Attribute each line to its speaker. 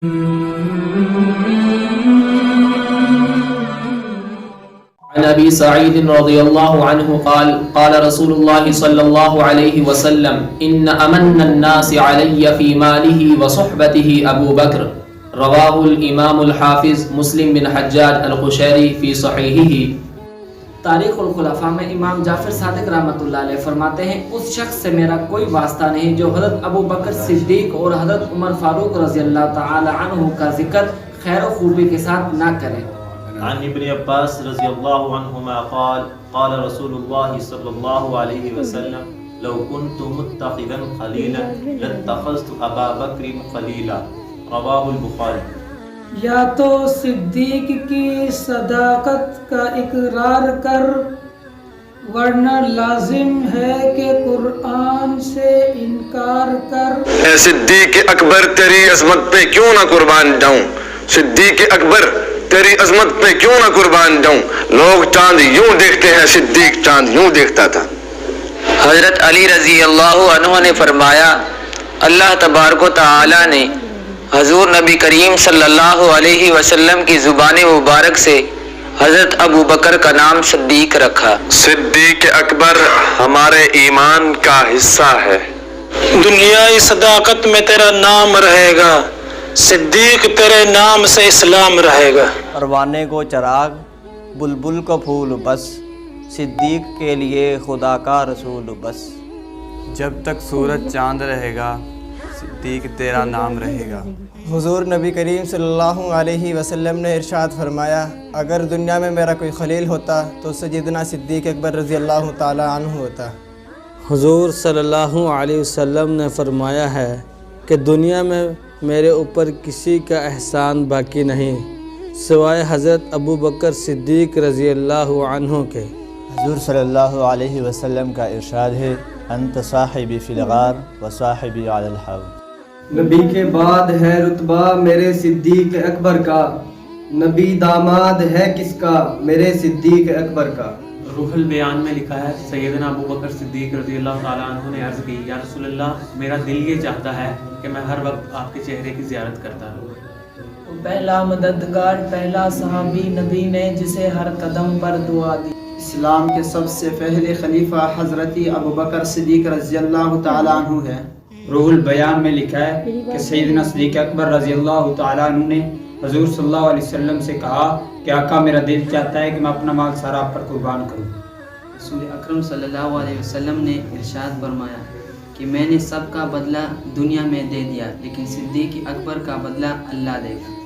Speaker 1: عن ابي سعيد رضي الله عنه قال قال رسول الله صلى الله عليه وسلم ان امن الناس علي في ماله وصحبته ابو بكر رواہ الامام الحافظ مسلم بن حجاج القشیری فی صحیحہ۔
Speaker 2: تاریخ الخلفاء میں امام جعفر صادق رحمۃ اللہ علیہ فرماتے ہیں اس شخص سے میرا کوئی واسطہ نہیں جو حضرت ابو بکر صدیق اور حضرت عمر فاروق رضی اللہ تعالی عنہ کا ذکر خیر و خوبی کے ساتھ نہ کرے۔
Speaker 3: عن ابن عباس رضی اللہ عنہما قال قال رسول اللہ صلی اللہ علیہ وسلم لو كنت متخذا خلیلا لاتخذت ابا بکر خلیلا رواہ البخاری۔
Speaker 4: یا تو صدیق کی صداقت کا اقرار کر ورنہ لازم ہے کہ قرآن سے انکار کر۔
Speaker 5: اے صدیق اکبر تیری عظمت پہ کیوں نہ قربان جاؤں، صدیق اکبر تیری عظمت پہ کیوں نہ قربان جاؤں۔ لوگ چاند یوں دیکھتے ہیں، صدیق چاند یوں دیکھتا تھا۔
Speaker 6: حضرت علی رضی اللہ عنہ نے فرمایا اللہ تبارک و تعالی نے حضور نبی کریم صلی اللہ علیہ وسلم کی زبان مبارک سے حضرت ابو بکر کا نام صدیق رکھا۔
Speaker 5: صدیق اکبر ہمارے ایمان کا حصہ ہے۔
Speaker 7: دنیائی صداقت میں تیرا نام رہے گا، صدیق تیرے نام سے اسلام رہے گا۔
Speaker 8: پروانے کو چراغ بلبل کو پھول بس، صدیق کے لیے خدا کا رسول بس۔
Speaker 9: جب تک سورج چاند رہے گا صدیق تیرا نام رہے گا۔
Speaker 10: حضور نبی کریم صلی اللہ علیہ وسلم نے ارشاد فرمایا اگر دنیا میں میرا کوئی خلیل ہوتا تو سیدنا صدیق اکبر رضی اللہ تعالی عنہ ہوتا۔
Speaker 11: حضور صلی اللہ علیہ وسلم نے فرمایا ہے کہ دنیا میں میرے اوپر کسی کا احسان باقی نہیں سوائے حضرت ابو بکر صدیق رضی اللہ عنہ کے۔
Speaker 12: حضور صلی اللہ علیہ وسلم کا ارشاد ہے انت صاحبی فی الغار و صاحبی علی الحوض۔
Speaker 13: نبی کے بعد ہے رتبہ میرے صدیق اکبر کا، نبی داماد ہے کس کا میرے صدیق اکبر کا۔
Speaker 3: روح البیان میں لکھا ہے سیدنا ابو بکر صدیق رضی اللہ تعالیٰ عنہ نے عرض کی یا رسول اللہ میرا دل یہ چاہتا ہے کہ میں ہر وقت آپ کے چہرے کی زیارت کرتا رہوں۔
Speaker 2: پہلا مددگار پہلا صحابی نبی نے جسے ہر قدم پر دعا دی۔
Speaker 13: اسلام کے سب سے پہلے خلیفہ حضرت ابو بکر صدیق رضی اللہ تعالیٰ عنہ ہے۔
Speaker 14: روح البیان میں لکھا ہے کہ سیدنا صدیق اکبر رضی اللہ تعالیٰ عنہ نے حضور صلی اللہ علیہ وسلم سے کہا کہ آقا میرا دل چاہتا ہے کہ میں اپنا مال سارا آپ پر قربان کروں۔
Speaker 15: رسول اکرم صلی اللہ علیہ وسلم نے ارشاد فرمایا کہ میں نے سب کا بدلہ دنیا میں دے دیا لیکن صدیق اکبر کا بدلہ اللہ دے گا۔